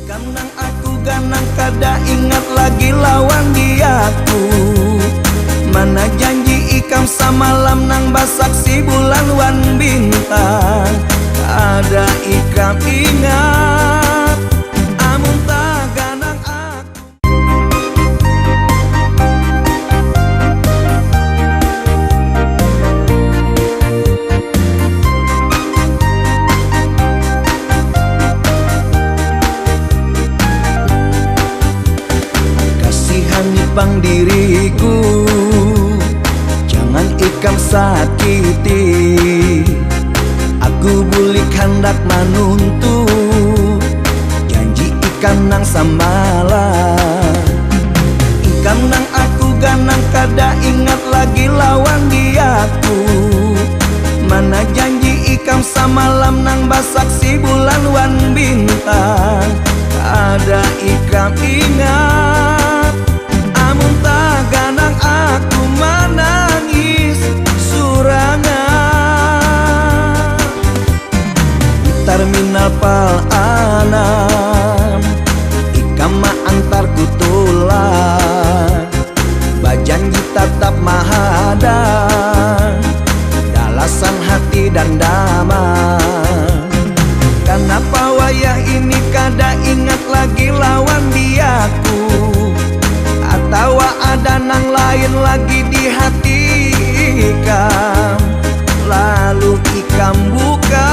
Kanang aku ganang kada ingat lagi lawan diaku. Mana janji ikam samalam nang basaksi bulan wan bintang. Ada ikam ingat amun tak ganang aku. Kasihani pang diriku, jangan ikam sakiti. Aku bulik hendak menuntut janji ikam nang samalah. Ikam nang aku ganang kada ingat lagi lawan diaku. Mana janji ikam samalam nang basaksi bulan wan bintang. Ada ikam ingat amun tak ganang aku menangis surangan. Terminal Pal Anam ikam ma antarku tulang. Bajanji tetap mahadang dalasan hati dan damai. Kenapa wayah ini kada ingat lagi lawan diaku? Atau ada nang lain lagi di hati ikam? Lalu ikam buka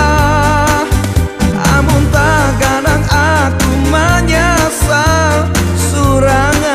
amun tak ganang aku menyesal surangan.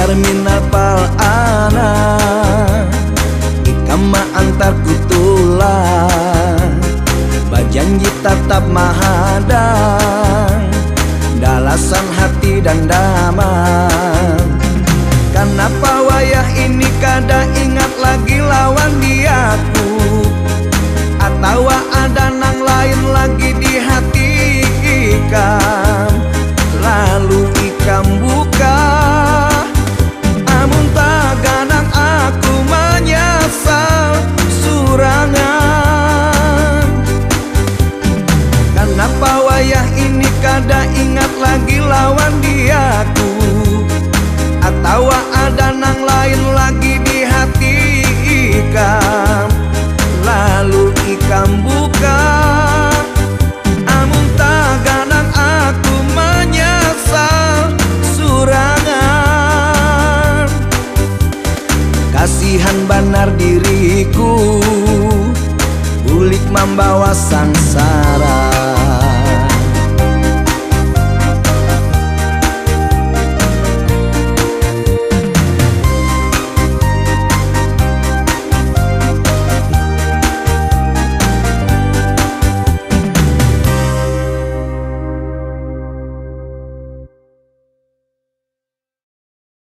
Terminal Pal Anam ikam ma antarku tulang. Bajanji tetap mahadang dalasan hati dan damai. Kenapa wayah ini kada ingat lagi lawan diaku? Atau ada nang lain lagi di hati ikam? Lalu ikam buka amun tak ganang aku menyesal surangan. Kenapa wayah ini kada ingat lagi lawan diaku? Atau ada nang lain lagi di hati ikam? Lalu ikam buka amun tak ganang aku menyesal surangan. Kasihan banar diriku bulik membawa sangsara.